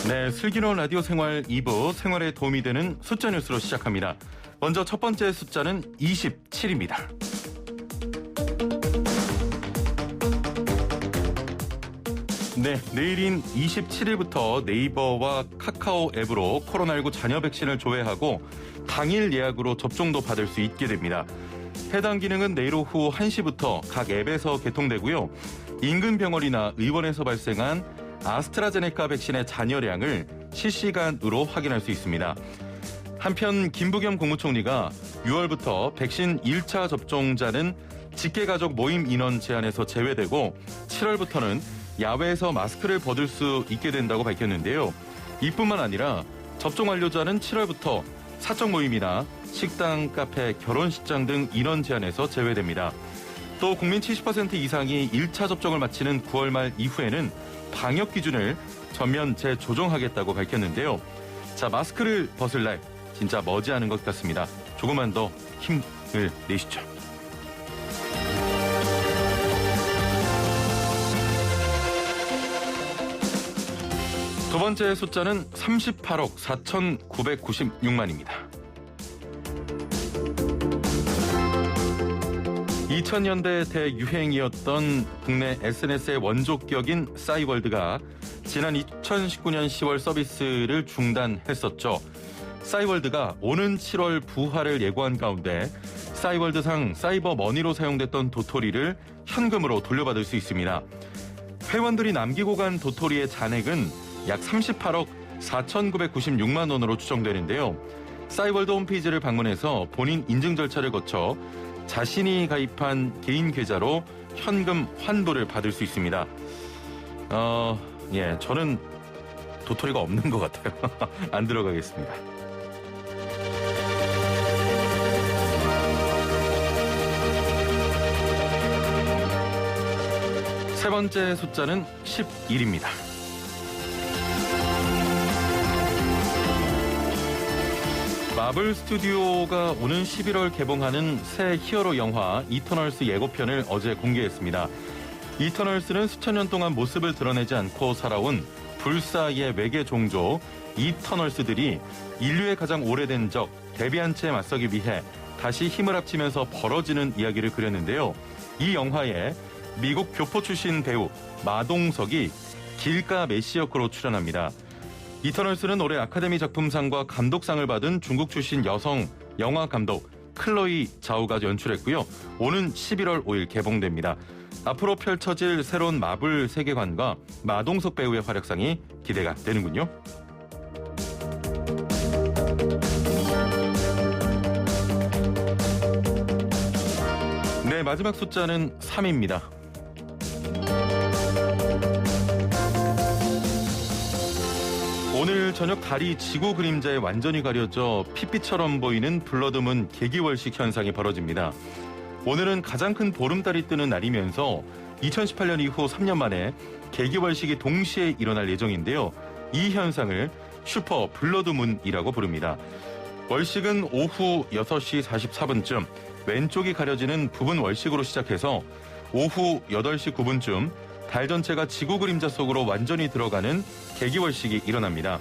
네, 슬기로운 라디오 생활 2부 생활에 도움이 되는 숫자 뉴스로 시작합니다. 먼저 첫 번째 숫자는 27입니다. 네, 내일인 27일부터 네이버와 카카오 앱으로 코로나19 잔여 백신을 조회하고 당일 예약으로 접종도 받을 수 있게 됩니다. 해당 기능은 내일 오후 1시부터 각 앱에서 개통되고요. 인근 병원이나 의원에서 발생한 아스트라제네카 백신의 잔여량을 실시간으로 확인할 수 있습니다. 한편 김부겸 국무총리가 6월부터 백신 1차 접종자는 직계가족 모임 인원 제한에서 제외되고 7월부터는 야외에서 마스크를 벗을 수 있게 된다고 밝혔는데요. 이뿐만 아니라 접종 완료자는 7월부터 사적 모임이나 식당, 카페, 결혼식장 등 인원 제한에서 제외됩니다. 또 국민 70% 이상이 1차 접종을 마치는 9월 말 이후에는 방역 기준을 전면 재조정하겠다고 밝혔는데요. 자, 마스크를 벗을 날 진짜 머지않은 것 같습니다. 조금만 더 힘을 내시죠. 두 번째 숫자는 38억 4,996만입니다. 2000년대 대유행이었던 국내 SNS의 원조격인 싸이월드가 지난 2019년 10월 서비스를 중단했었죠. 싸이월드가 오는 7월 부활을 예고한 가운데 싸이월드상 사이버 머니로 사용됐던 도토리를 현금으로 돌려받을 수 있습니다. 회원들이 남기고 간 도토리의 잔액은 약 38억 4,996만 원으로 추정되는데요. 싸이월드 홈페이지를 방문해서 본인 인증 절차를 거쳐 자신이 가입한 개인 계좌로 현금 환불을 받을 수 있습니다. 저는 도토리가 없는 것 같아요. 안 들어가겠습니다. 세 번째 숫자는 11입니다. 마블 스튜디오가 오는 11월 개봉하는 새 히어로 영화 이터널스 예고편을 어제 공개했습니다. 이터널스는 수천 년 동안 모습을 드러내지 않고 살아온 불사의 외계 종족 이터널스들이 인류의 가장 오래된 적 데비안츠에 맞서기 위해 다시 힘을 합치면서 벌어지는 이야기를 그렸는데요. 이 영화에 미국 교포 출신 배우 마동석이 길가 메시 역으로 출연합니다. 이터널스는 올해 아카데미 작품상과 감독상을 받은 중국 출신 여성 영화 감독 클로이 자우가 연출했고요. 오는 11월 5일 개봉됩니다. 앞으로 펼쳐질 새로운 마블 세계관과 마동석 배우의 활약상이 기대가 되는군요. 네, 마지막 숫자는 3입니다. 오늘 저녁 달이 지구 그림자에 완전히 가려져 핏빛처럼 보이는 블러드문 개기월식 현상이 벌어집니다. 오늘은 가장 큰 보름달이 뜨는 날이면서 2018년 이후 3년 만에 개기월식이 동시에 일어날 예정인데요. 이 현상을 슈퍼 블러드문이라고 부릅니다. 월식은 오후 6시 44분쯤 왼쪽이 가려지는 부분 월식으로 시작해서 오후 8시 9분쯤 달 전체가 지구 그림자 속으로 완전히 들어가는 개기월식이 일어납니다.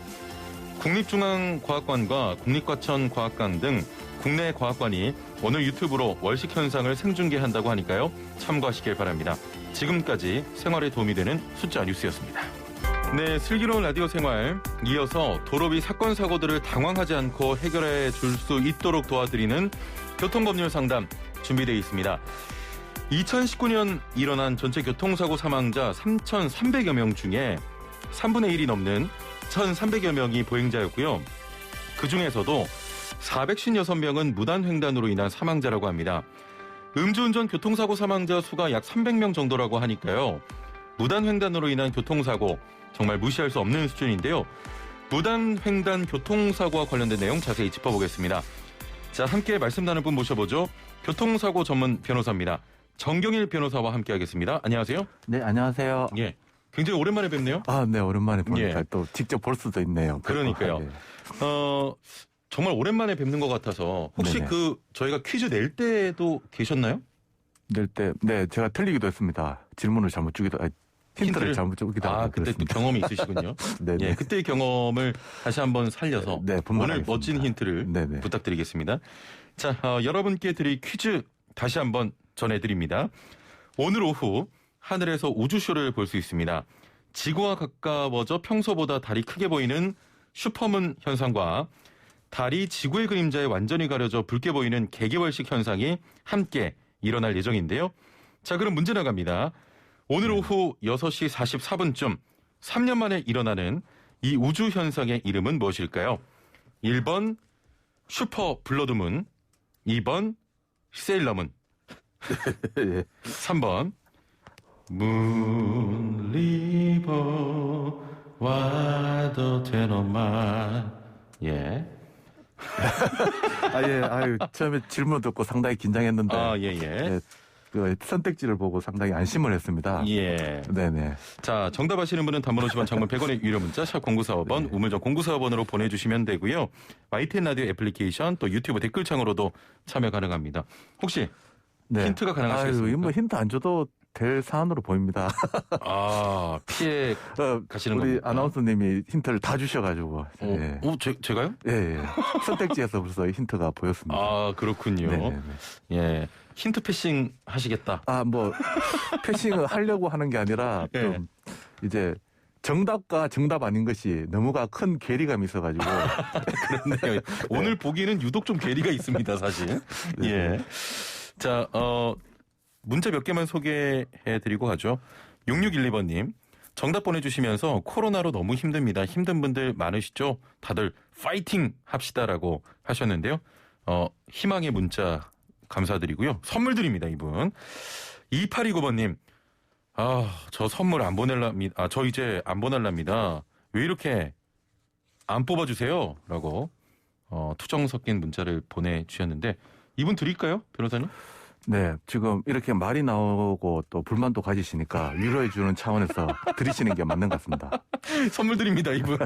국립중앙과학관과 국립과천과학관 등 국내 과학관이 오늘 유튜브로 월식 현상을 생중계한다고 하니까요. 참고하시길 바랍니다. 지금까지 생활에 도움이 되는 숫자 뉴스였습니다. 네, 슬기로운 라디오 생활 이어서 도로위 사건 사고들을 당황하지 않고 해결해 줄 수 있도록 도와드리는 교통법률 상담 준비되어 있습니다. 2019년 일어난 전체 교통사고 사망자 3,300여 명 중에 3분의 1이 넘는 1,300여 명이 보행자였고요. 그중에서도 456명은 무단횡단으로 인한 사망자라고 합니다. 음주운전 교통사고 사망자 수가 약 300명 정도라고 하니까요. 무단횡단으로 인한 교통사고 정말 무시할 수 없는 수준인데요. 무단횡단 교통사고와 관련된 내용 자세히 짚어보겠습니다. 자, 함께 말씀 나눌 분 모셔보죠. 교통사고 전문 변호사입니다. 정경일 변호사와 함께하겠습니다. 안녕하세요. 네, 안녕하세요. 예, 굉장히 오랜만에 뵙네요. 네, 오랜만에 보니까 예. 또 직접 볼 수도 있네요. 그러니까요. 예. 정말 오랜만에 뵙는 것 같아서 혹시 네네. 저희가 퀴즈 낼 때도 계셨나요? 낼 때, 네, 제가 틀리기도 했습니다. 질문을 잘못 주기도, 힌트를 잘못 주기도 하고 그때 또 그렇습니다. 경험이 있으시군요. 네네. 예, 그때의 경험을 다시 한번 살려서 네, 오늘 분발하겠습니다. 멋진 힌트를 네네. 부탁드리겠습니다. 자, 여러분께 드릴 퀴즈 다시 한번 전해드립니다. 오늘 오후 하늘에서 우주쇼를 볼 수 있습니다. 지구와 가까워져 평소보다 달이 크게 보이는 슈퍼문 현상과 달이 지구의 그림자에 완전히 가려져 붉게 보이는 개개월식 현상이 함께 일어날 예정인데요. 자, 그럼 문제 나갑니다. 오늘 오후 6시 44분쯤 3년 만에 일어나는 이 우주 현상의 이름은 무엇일까요? 1번 슈퍼 블러드문, 2번 세일러문, 예. 3번 문리버 와더 테너만. 예. 예. 아유, 처음에 질문 듣고 상당히 긴장했는데. 예. 예, 그 선택지를 보고 상당히 안심을 했습니다. 예. 네네. 자, 정답 아시는 분은 단문 50원, 장문 100원의 유료 문자 샵 0945번, 우물정 0945번으로 보내주시면 되고요. YTN 라디오 애플리케이션 또 유튜브 댓글창으로도 참여 가능합니다. 혹시 힌트가 가능하시겠습니까? 아유, 뭐 힌트 안 줘도 될 사안으로 보입니다. 피해 가시는 우리 겁니까? 아나운서님이 힌트를 다 주셔가지고. 예. 제가요? 예. 선택지에서 벌써 힌트가 보였습니다. 그렇군요. 네네네. 예. 힌트 패싱 하시겠다. 뭐 패싱을 하려고 하는 게 아니라 예. 좀 이제 정답과 정답 아닌 것이 너무가 큰 괴리감이 있어가지고. 그렇네요. 오늘 보기에는 유독 좀 괴리가 있습니다, 사실. 네. 예. 자, 문제 몇 개만 소개해드리고 가죠. 6612번님. 정답 보내주시면서 코로나로 너무 힘듭니다. 힘든 분들 많으시죠? 다들 파이팅 합시다라고 하셨는데요. 희망의 문자 감사드리고요. 선물 드립니다, 이분. 2829번님. 저 선물 안 보낼랍니다. 저 이제 안 보낼랍니다. 왜 이렇게 안 뽑아주세요? 라고 투정 섞인 문자를 보내주셨는데 이분 드릴까요? 변호사님? 네, 지금 이렇게 말이 나오고 또 불만도 가지시니까 위로해주는 차원에서 드리시는 게 맞는 것 같습니다. 선물 드립니다, 이분.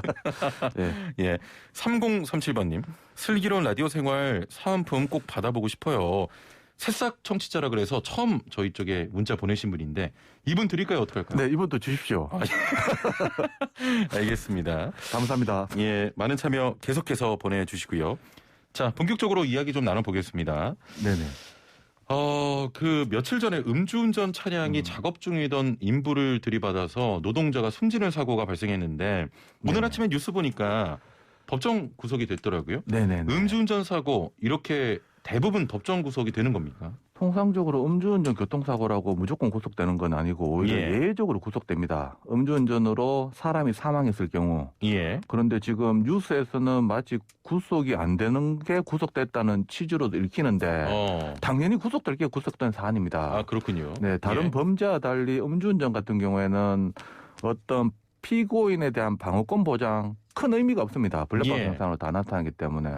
네. 예. 3037번님. 슬기로운 라디오 생활 사은품 꼭 받아보고 싶어요. 새싹 청취자라 그래서 처음 저희 쪽에 문자 보내신 분인데 이분 드릴까요? 어떻게 할까요? 네, 이분도 주십시오. 알겠습니다. 감사합니다. 예, 많은 참여 계속해서 보내주시고요. 자, 본격적으로 이야기 좀 나눠보겠습니다. 네네. 그 며칠 전에 음주운전 차량이 작업 중이던 인부를 들이받아서 노동자가 숨지는 사고가 발생했는데 오늘 네. 아침에 뉴스 보니까 법정 구속이 됐더라고요. 네네. 음주운전 사고 이렇게 대부분 법정 구속이 되는 겁니까? 통상적으로 음주운전 교통사고라고 무조건 구속되는 건 아니고 오히려 예. 예외적으로 구속됩니다. 음주운전으로 사람이 사망했을 경우. 예. 그런데 지금 뉴스에서는 마치 구속이 안 되는 게 구속됐다는 취지로 읽히는데 당연히 구속될 게 구속된 사안입니다. 그렇군요. 네, 다른 예. 범죄와 달리 음주운전 같은 경우에는 어떤 피고인에 대한 방어권 보장 큰 의미가 없습니다. 블랙박스 예. 형상으로 다 나타나기 때문에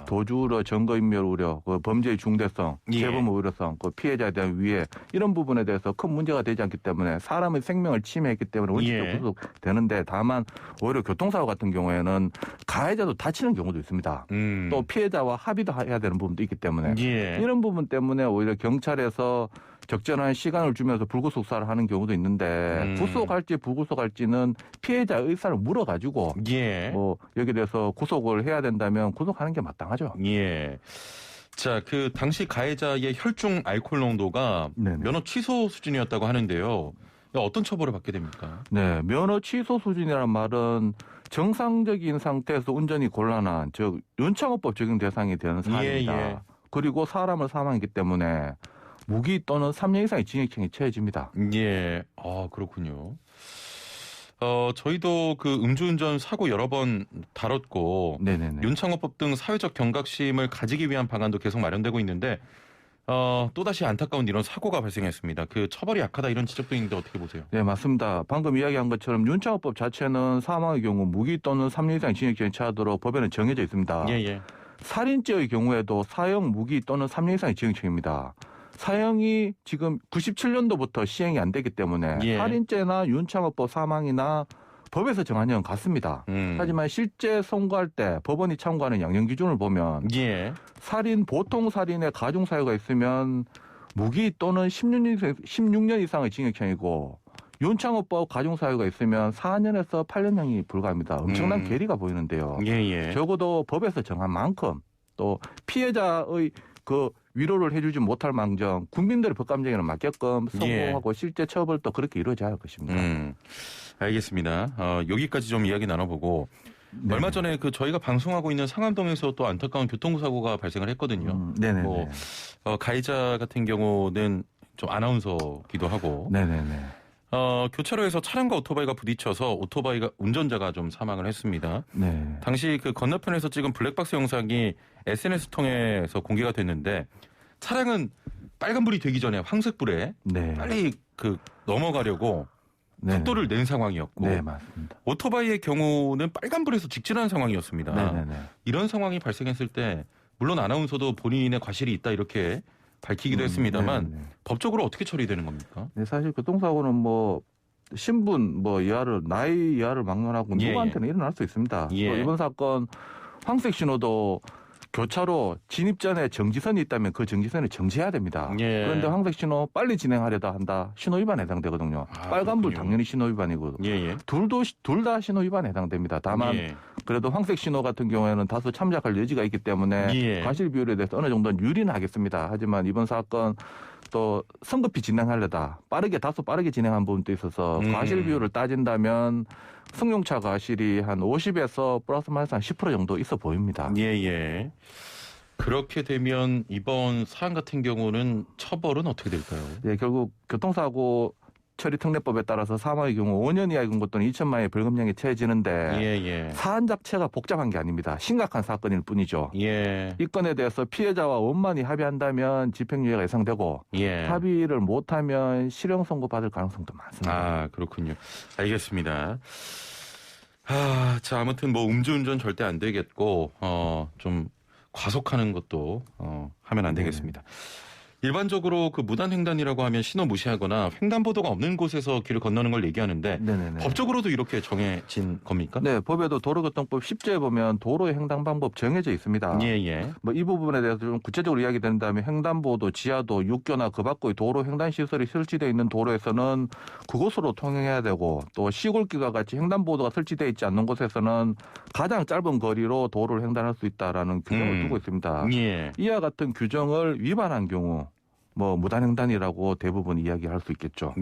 도주 우려, 증거인멸 우려, 그 범죄의 중대성, 예. 재범 우려성, 그 피해자에 대한 위해 이런 부분에 대해서 큰 문제가 되지 않기 때문에 사람의 생명을 침해했기 때문에 원칙적으로 예. 구속되는데 다만 오히려 교통사고 같은 경우에는 가해자도 다치는 경우도 있습니다. 또 피해자와 합의도 해야 되는 부분도 있기 때문에 예. 이런 부분 때문에 오히려 경찰에서 적절한 시간을 주면서 불구속 수사를 하는 경우도 있는데 구속할지 불구속할지는 피해자 의사를 물어가지고 예. 여기에 대해서 구속을 해야 된다면 구속하는 게 마땅하죠. 예. 자, 그 당시 가해자의 혈중 알코올 농도가 네네. 면허 취소 수준이었다고 하는데요. 어떤 처벌을 받게 됩니까? 네, 면허 취소 수준이란 말은 정상적인 상태에서 운전이 곤란한 즉 윤창호법 적용 대상이 되는 사안입니다. 예. 그리고 사람을 사망했기 때문에 무기 또는 3년 이상의 징역형이 처해집니다. 예. 그렇군요. 저희도 그 음주운전 사고 여러 번 다뤘고 네네네. 윤창호법 등 사회적 경각심을 가지기 위한 방안도 계속 마련되고 있는데 또다시 안타까운 이런 사고가 발생했습니다. 그 처벌이 약하다 이런 지적도 있는데 어떻게 보세요? 네, 맞습니다. 방금 이야기한 것처럼 윤창호법 자체는 사망의 경우 무기 또는 3년 이상 징역형이 처하도록 법에는 정해져 있습니다. 예. 살인죄의 경우에도 사형 무기 또는 3년 이상의 징역형입니다. 사형이 지금 97년도부터 시행이 안 되기 때문에 예. 살인죄나 윤창호법 사망이나 법에서 정한 형은 같습니다. 하지만 실제 선고할 때 법원이 참고하는 양형 기준을 보면 예. 살인, 보통 살인의 가중 사유가 있으면 무기 또는 16년 이상의 징역형이고 윤창호법 가중사유가 있으면 4년에서 8년형이 불가합니다. 엄청난 괴리가 보이는데요. 예. 적어도 법에서 정한 만큼 또 피해자의 그 위로를 해주지 못할 망정 국민들의 법 감정에는 맞게끔 성공하고 실제 처벌도 그렇게 이루어져야 할 것입니다. 알겠습니다. 여기까지 좀 이야기 나눠보고 네. 얼마 전에 그 저희가 방송하고 있는 상암동에서 또 안타까운 교통사고가 발생을 했거든요. 네네네. 뭐 가해자 같은 경우는 좀 아나운서기도 하고. 네네네. 교차로에서 차량과 오토바이가 부딪혀서 오토바이가 운전자가 좀 사망을 했습니다. 네. 당시 그 건너편에서 찍은 블랙박스 영상이 SNS 통해서 공개가 됐는데 차량은 빨간불이 되기 전에 황색불에 네. 빨리 그 넘어가려고 속도를 낸 상황이었고 네, 맞습니다. 오토바이의 경우는 빨간불에서 직진한 상황이었습니다. 네네네. 이런 상황이 발생했을 때 물론 아나운서도 본인의 과실이 있다 이렇게 밝히기도 했습니다만 네네. 법적으로 어떻게 처리되는 겁니까? 네, 사실 교통사고는 뭐 신분 나이 이하를 막론하고 누구한테는 일어날 수 있습니다. 예. 또 이번 사건 황색 신호도 교차로 진입 전에 정지선이 있다면 그 정지선을 정지해야 됩니다. 예. 그런데 황색 신호 빨리 진행하려다 한다. 신호 위반에 해당되거든요. 빨간불 그렇군요. 당연히 신호 위반이고 예. 둘 다 신호 위반에 해당됩니다. 다만 그래도 황색 신호 같은 경우에는 다소 참작할 여지가 있기 때문에 과실 비율에 대해서 어느 정도는 유리는 하겠습니다. 하지만 이번 사건 또 성급히 진행하려다 다소 빠르게 진행한 부분도 있어서 과실 비율을 따진다면 승용차 과실이 한 50에서 플러스 마이너스 한 10% 정도 있어 보입니다. 예. 그렇게 되면 이번 사안 같은 경우는 처벌은 어떻게 될까요? 네, 결국 교통사고 처리특례법에 따라서 사망의 경우 5년 이하의 금고 또는 2천만 원의 벌금형이 처해지는데 사안 자체가 복잡한 게 아닙니다. 심각한 사건일 뿐이죠. 이 건에 대해서 피해자와 원만히 합의한다면 집행유예가 예상되고 합의를 못하면 실형 선고 받을 가능성도 많습니다. 아, 그렇군요. 알겠습니다. 자, 아무튼 뭐 음주운전 절대 안 되겠고 좀 과속하는 것도 하면 안 되겠습니다. 일반적으로 그 무단횡단이라고 하면 신호 무시하거나 횡단보도가 없는 곳에서 길을 건너는 걸 얘기하는데 법적으로도 이렇게 정해진 겁니까? 네, 법에도 도로교통법 10조에 보면 도로의 횡단 방법 정해져 있습니다. 뭐 이 부분에 대해서 좀 구체적으로 이야기 드린다면 횡단보도, 지하도, 육교나 그 밖의 도로 횡단 시설이 설치되어 있는 도로에서는 그곳으로 통행해야 되고 또 시골길과 같이 횡단보도가 설치되어 있지 않는 곳에서는 가장 짧은 거리로 도로를 횡단할 수 있다라는 규정을 두고 있습니다. 이와 같은 규정을 위반한 경우 뭐 무단횡단이라고 대부분 이야기할 수 있겠죠.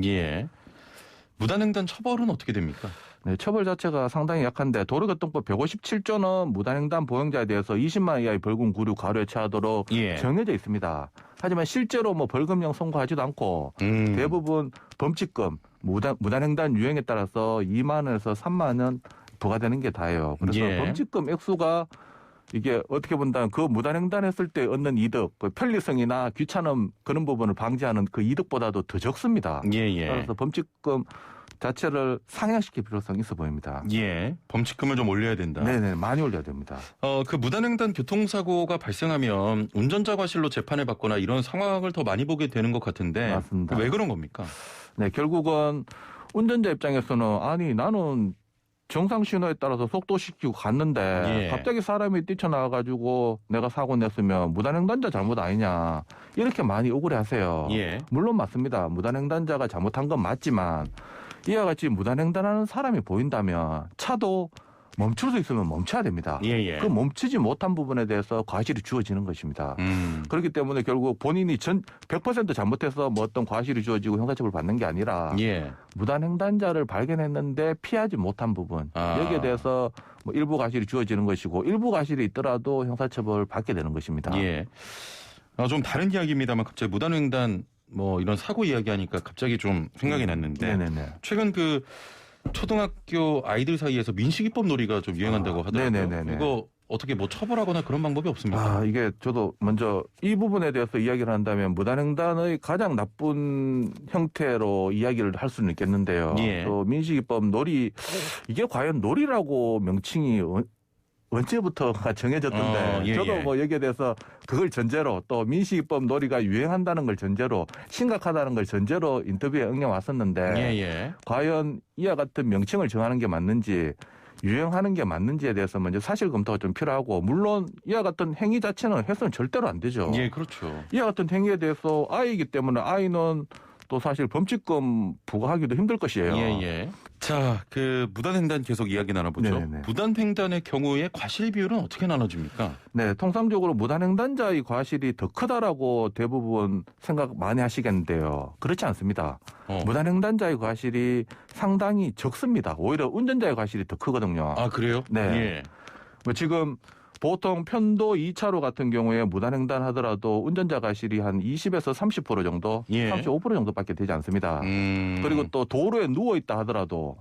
무단횡단 처벌은 어떻게 됩니까? 네, 처벌 자체가 상당히 약한데 도로교통법 157조는 무단횡단 보행자에 대해서 20만 원 이하의 벌금 구류 과료에 처하도록 정해져 있습니다. 하지만 실제로 뭐 벌금형 선고하지도 않고 대부분 범칙금, 무단횡단 유형에 따라서 2만 원에서 3만 원 부과되는 게 다예요. 그래서 범칙금 액수가 이게 어떻게 본다면 그 무단횡단했을 때 얻는 이득, 그 편리성이나 귀찮음 그런 부분을 방지하는 그 이득보다도 더 적습니다. 그래서 범칙금 자체를 상향시킬 필요성이 있어 보입니다. 범칙금을 좀 올려야 된다. 네네, 많이 올려야 됩니다. 그 무단횡단 교통사고가 발생하면 운전자 과실로 재판을 받거나 이런 상황을 더 많이 보게 되는 것 같은데 맞습니다. 왜 그런 겁니까? 네, 결국은 운전자 입장에서는 아니 나는 정상 신호에 따라서 속도시키고 갔는데 갑자기 사람이 뛰쳐나와가지고 내가 사고 냈으면 무단횡단자 잘못 아니냐 이렇게 많이 억울해하세요. 물론 맞습니다. 무단횡단자가 잘못한 건 맞지만 이와 같이 무단횡단하는 사람이 보인다면 차도 멈출 수 있으면 멈춰야 됩니다. 그 멈추지 못한 부분에 대해서 과실이 주어지는 것입니다. 그렇기 때문에 결국 본인이 100% 잘못해서 뭐 어떤 과실이 주어지고 형사처벌을 받는 게 아니라 무단횡단자를 발견했는데 피하지 못한 부분 여기에 대해서 뭐 일부 과실이 주어지는 것이고 일부 과실이 있더라도 형사처벌을 받게 되는 것입니다. 좀 다른 이야기입니다만 갑자기 무단횡단 뭐 이런 사고 이야기하니까 갑자기 좀 생각이 났는데 최근 그 초등학교 아이들 사이에서 민식이법 놀이가 좀 유행한다고 하더라고요. 이거 어떻게 뭐 처벌하거나 그런 방법이 없습니까? 이게 저도 먼저 이 부분에 대해서 이야기를 한다면 무단횡단의 가장 나쁜 형태로 이야기를 할 수는 있겠는데요. 또 민식이법 놀이 이게 과연 놀이라고 명칭이 언제부터가 정해졌던데 저도 뭐 여기에 대해서 그걸 전제로 또 민식이법 놀이가 유행한다는 걸 전제로 심각하다는 걸 전제로 인터뷰에 응해 왔었는데 과연 이와 같은 명칭을 정하는 게 맞는지 유행하는 게 맞는지에 대해서 먼저 사실 검토가 좀 필요하고 물론 이와 같은 행위 자체는 해서는 절대로 안 되죠. 그렇죠. 이와 같은 행위에 대해서 아이이기 때문에 아이는 또 사실 범칙금 부과하기도 힘들 것이에요. 예. 자, 그 무단횡단 계속 이야기 나눠보죠. 네네. 무단횡단의 경우에 과실 비율은 어떻게 나눠집니까? 네, 통상적으로 무단횡단자의 과실이 더 크다라고 대부분 생각 많이 하시겠는데요. 그렇지 않습니다. 무단횡단자의 과실이 상당히 적습니다. 오히려 운전자의 과실이 더 크거든요. 아, 그래요? 네. 예. 뭐 지금 보통 편도 2차로 같은 경우에 무단횡단 하더라도 운전자 과실이 한 20에서 30% 정도, 예. 35% 정도밖에 되지 않습니다. 그리고 또 도로에 누워 있다 하더라도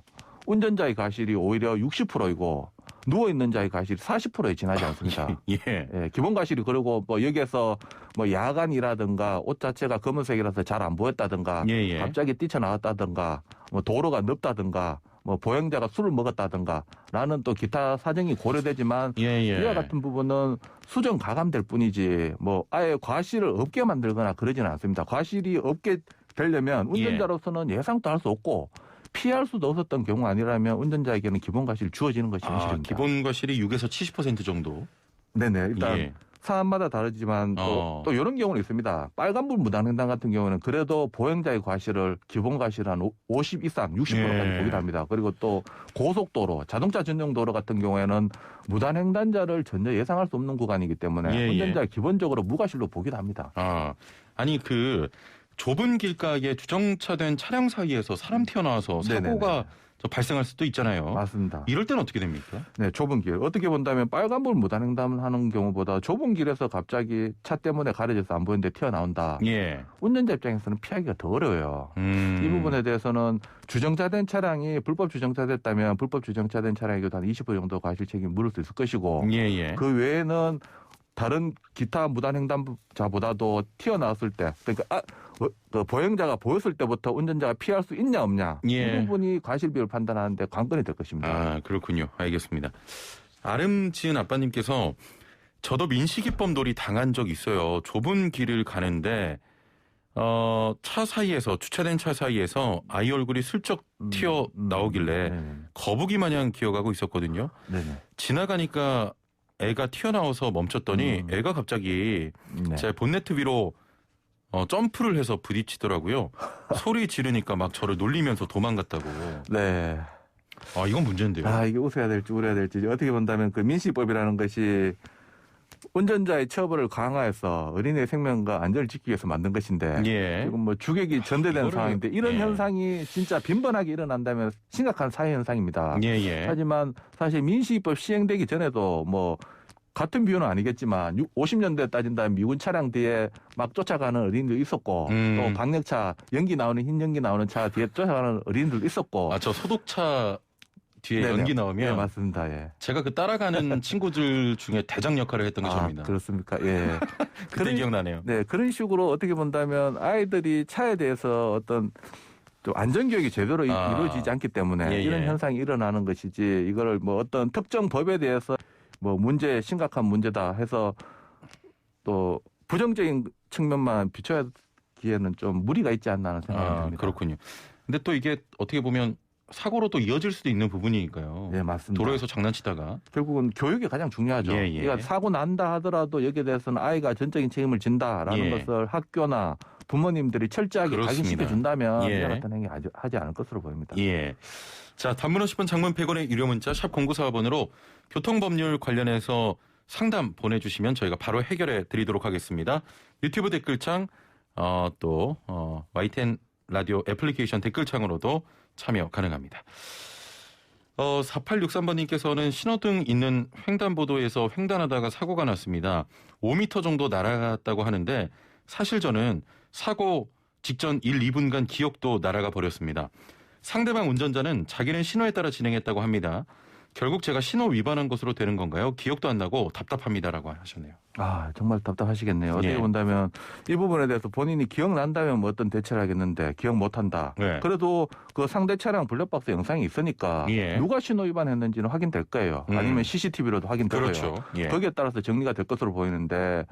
운전자의 과실이 오히려 60%이고 누워 있는 자의 과실이 40%에 지나지 않습니다. 예. 기본 과실이 그리고 뭐 여기에서 뭐 야간이라든가 옷 자체가 검은색이라서 잘 안 보였다든가 예. 갑자기 뛰쳐나왔다든가 뭐 도로가 넓다든가 뭐 보행자가 술을 먹었다든가 라는 또 기타 사정이 고려되지만 이와 같은 부분은 수정 가감될 뿐이지 뭐 아예 과실을 없게 만들거나 그러지는 않습니다. 과실이 없게 되려면 운전자로서는 예상도 할 수 없고 피할 수도 없었던 경우 아니라면 운전자에게는 기본 과실이 주어지는 것이 현실입니다. 기본 과실이 6에서 70% 정도? 네네. 일단 사안마다 다르지만 또 이런 경우는 있습니다. 빨간불 무단횡단 같은 경우는 그래도 보행자의 과실을 기본 과실 한 50 이상 60%까지 보기도 합니다. 그리고 또 고속도로 자동차 전용 도로 같은 경우에는 무단횡단자를 전혀 예상할 수 없는 구간이기 때문에 운전자 기본적으로 무과실로 보기도 합니다. 아니 그 좁은 길가에 주정차된 차량 사이에서 사람 튀어나와서 사고가 발생할 수도 있잖아요. 맞습니다. 이럴 때는 어떻게 됩니까? 네, 좁은 길. 어떻게 본다면 빨간불 무단횡단하는 경우보다 좁은 길에서 갑자기 차 때문에 가려져서 안 보이는데 튀어나온다. 운전자 입장에서는 피하기가 더 어려워요. 이 부분에 대해서는 주정차된 차량이 불법 주정차됐다면 불법 주정차된 차량에게도 한 20% 정도 과실 책임 물을 수 있을 것이고 그 외에는 다른 기타 무단횡단자보다도 튀어나왔을 때 그러니까 그 보행자가 보였을 때부터 운전자가 피할 수 있냐 없냐 이 부분이 과실비율 판단하는데 관건이 될 것입니다. 아, 그렇군요. 알겠습니다. 아름지은 아빠님께서 저도 민식이법놀이 당한 적 있어요. 좁은 길을 가는데 차 사이에서 주차된 차 사이에서 아이 얼굴이 슬쩍 튀어나오길래 거북이 마냥 기어가고 있었거든요. 지나가니까 애가 튀어나와서 멈췄더니 애가 갑자기 제 본네트 위로 점프를 해서 부딪히더라고요. 소리 지르니까 막 저를 놀리면서 도망갔다고. 네. 아, 이건 문제인데요. 아, 이게 웃어야 될지 울어야 될지 어떻게 본다면 그 민식이법이라는 것이 운전자의 처벌을 강화해서 어린이의 생명과 안전을 지키기 위해서 만든 것인데 지금 뭐 주객이 전대된 상황인데 이런 현상이 진짜 빈번하게 일어난다면 심각한 사회 현상입니다. 하지만 사실 민식이법 시행되기 전에도 뭐 같은 비율은 아니겠지만 50년대에 따진다면 미군 차량 뒤에 막 쫓아가는 어린이도 있었고 또 방역차 연기 나오는 흰 연기 나오는 차 뒤에 쫓아가는 어린이들도 있었고 저 소독차 뒤에 연기 나오면 네, 맞습니다. 제가 그 따라가는 친구들 중에 대장 역할을 했던 것입니다. 그렇습니까? 그때 기억나네요. 네, 그런 식으로 어떻게 본다면 아이들이 차에 대해서 어떤 좀 안전교육이 제대로 이루어지지 않기 때문에 이런 현상이 일어나는 것이지 이거를 뭐 어떤 특정 법에 대해서 뭐 심각한 문제다 해서 또 부정적인 측면만 비춰기에는 좀 무리가 있지 않나 하는 생각이 듭니다. 그렇군요. 근데 또 이게 어떻게 보면 사고로 또 이어질 수도 있는 부분이니까요. 네, 맞습니다. 도로에서 장난치다가 결국은 교육이 가장 중요하죠. 그러니까 사고 난다 하더라도 여기에 대해서는 아이가 전적인 책임을 진다라는 것을 학교나 부모님들이 철저하게 각인시켜 준다면 이와 같은 행위 하지 않을 것으로 보입니다. 자, 단문 50원, 장문 100원의 유료 문자 샵 0945번으로 교통법률 관련해서 상담 보내주시면 저희가 바로 해결해 드리도록 하겠습니다. 유튜브 댓글창 또 YTN 라디오 애플리케이션 댓글창으로도 참여 가능합니다. 4863번님께서는 신호등 있는 횡단보도에서 횡단하다가 사고가 났습니다. 5m 정도 날아갔다고 하는데 사실 저는 사고 직전 1, 2분간 기억도 날아가 버렸습니다. 상대방 운전자는 자기는 신호에 따라 진행했다고 합니다. 결국 제가 신호 위반한 것으로 되는 건가요? 기억도 안 나고 답답합니다라고 하셨네요. 아, 정말 답답하시겠네요. 어떻게 본다면 이 부분에 대해서 본인이 기억난다면 뭐 어떤 대처를 하겠는데 기억 못한다. 그래도 그 상대 차량 블랙박스 영상이 있으니까 누가 신호 위반했는지는 확인될 거예요. 아니면 CCTV로도 확인될 거예요. 거기에 따라서 정리가 될 것으로 보이는데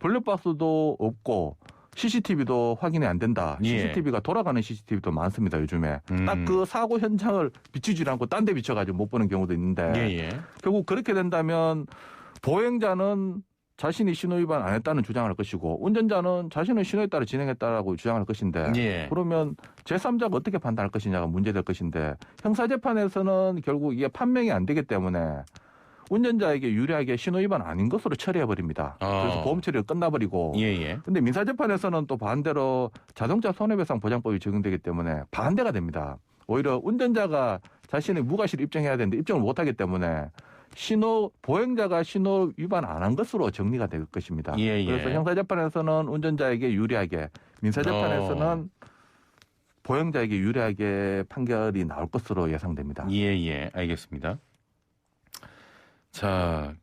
블랙박스도 없고 CCTV도 확인이 안 된다. CCTV가 돌아가는 CCTV도 많습니다. 요즘에. 딱 그 사고 현장을 비추지 않고 딴 데 비춰가지고 못 보는 경우도 있는데 결국 그렇게 된다면 보행자는 자신이 신호 위반 안 했다는 주장을 할 것이고 운전자는 자신은 신호에 따라 진행했다라고 주장할 것인데 예. 그러면 제3자가 어떻게 판단할 것이냐가 문제될 것인데 형사재판에서는 결국 이게 판명이 안 되기 때문에 운전자에게 유리하게 신호 위반 아닌 것으로 처리해버립니다. 그래서 보험 처리가 끝나버리고 예. 근데 민사재판에서는 또 반대로 자동차 손해배상 보장법이 적용되기 때문에 반대가 됩니다. 오히려 운전자가 자신의 무과실을 입증해야 되는데 입증을 못하기 때문에 보행자가 신호 위반 안 한 것으로 정리가 될 것입니다. 예. 그래서 형사재판에서는 운전자에게 유리하게, 민사재판에서는 보행자에게 유리하게 판결이 나올 것으로 예상됩니다. 예. 알겠습니다. 자,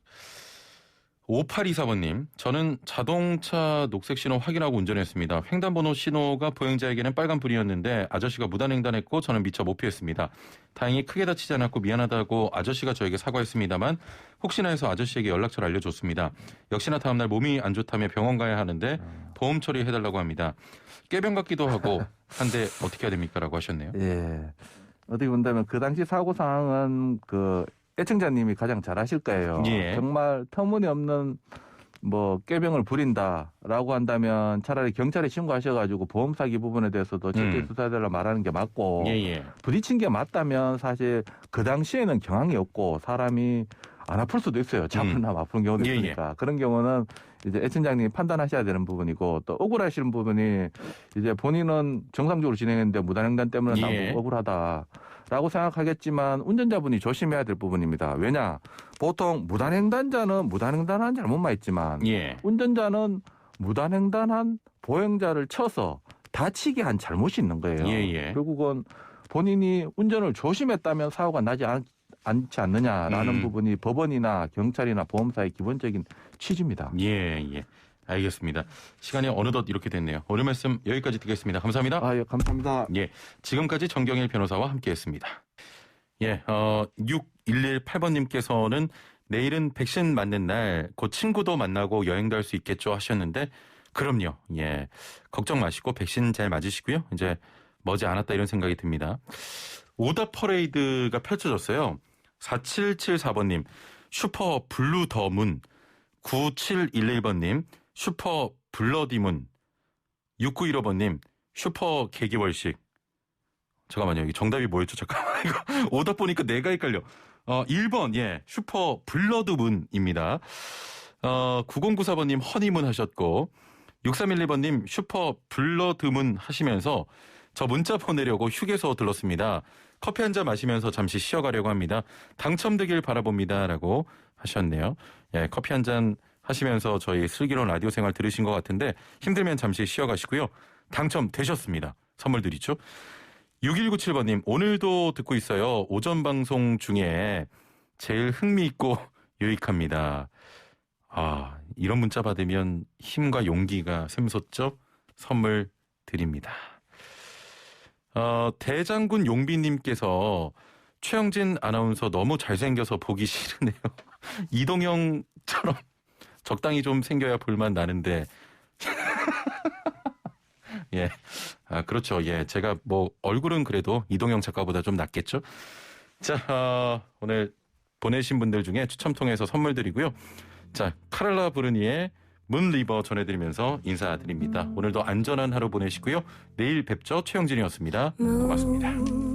5824번님, 저는 자동차 녹색 신호 확인하고 운전했습니다. 횡단번호 신호가 보행자에게는 빨간불이었는데 아저씨가 무단횡단했고 저는 미처 못 피했습니다. 다행히 크게 다치지 않았고 미안하다고 아저씨가 저에게 사과했습니다.만 혹시나 해서 아저씨에게 연락처를 알려줬습니다. 역시나 다음날 몸이 안 좋다며 병원 가야 하는데 보험 처리해달라고 합니다. 꾀병 같기도 하고 한데 어떻게 해야 됩니까? 라고 하셨네요. 예. 어떻게 본다면 그 당시 사고 상황은 애청자님이 가장 잘 아실 거예요. 예. 정말 터무니없는 꾀병을 부린다라고 한다면 차라리 경찰에 신고하셔가지고 보험 사기 부분에 대해서도 철저히 수사해달라 말하는 게 맞고 부딪힌 게 맞다면 사실 그 당시에는 경황이 없고 사람이 안 아플 수도 있어요. 잡으나 아픈 경우도 있으니까. 그런 경우는 이제 애청자님이 판단하셔야 되는 부분이고 또 억울하시는 부분이 이제 본인은 정상적으로 진행했는데 무단횡단 때문에 나보고 억울하다라고 생각하겠지만 운전자분이 조심해야 될 부분입니다. 왜냐? 보통 무단횡단자는 무단횡단한 잘못만 있지만 운전자는 무단횡단한 보행자를 쳐서 다치게 한 잘못이 있는 거예요. 결국은 본인이 운전을 조심했다면 사고가 나지 않지 않느냐라는 부분이 법원이나 경찰이나 보험사의 기본적인 취지입니다. 예. 알겠습니다. 시간이 어느덧 이렇게 됐네요. 오늘 말씀 여기까지 듣겠습니다. 감사합니다. 예, 감사합니다. 예, 지금까지 정경일 변호사와 함께했습니다. 예, 6118번님께서는 내일은 백신 맞는 날 곧 친구도 만나고 여행도 할 수 있겠죠 하셨는데 그럼요. 예, 걱정 마시고 백신 잘 맞으시고요. 이제 머지 않았다 이런 생각이 듭니다. 오답 퍼레이드가 펼쳐졌어요. 4774번님 슈퍼 블루 더문, 9711번님 슈퍼 블러디문, 6915번님 슈퍼 개기월식. 잠깐만요. 여기 정답이 뭐였죠? 잠깐만. 이거 오답 보니까 내가 헷갈려. 1번 슈퍼 블러드문입니다. 9094번님 허니문 하셨고 6312번님 슈퍼 블러드문 하시면서 저 문자 보내려고 휴게소 들렀습니다. 커피 한 잔 마시면서 잠시 쉬어가려고 합니다. 당첨되길 바라봅니다. 라고 하셨네요. 예, 커피 한 잔 하시면서 저희 슬기로운 라디오 생활 들으신 것 같은데 힘들면 잠시 쉬어가시고요. 당첨되셨습니다. 선물 드리죠. 6197번님 오늘도 듣고 있어요. 오전 방송 중에 제일 흥미있고 유익합니다. 이런 문자 받으면 힘과 용기가 샘솟죠. 선물 드립니다. 대장군 용비님께서 최영진 아나운서 너무 잘생겨서 보기 싫으네요. 이동형처럼 적당히 좀 생겨야 볼만 나는데. 예. 그렇죠. 예. 제가 얼굴은 그래도 이동형 작가보다 좀 낫겠죠? 자, 오늘 보내신 분들 중에 추첨 통해서 선물 드리고요. 자, 카를라 브루니의 문리버 전해드리면서 인사드립니다. 오늘도 안전한 하루 보내시고요. 내일 뵙죠. 최영진이었습니다. 고맙습니다.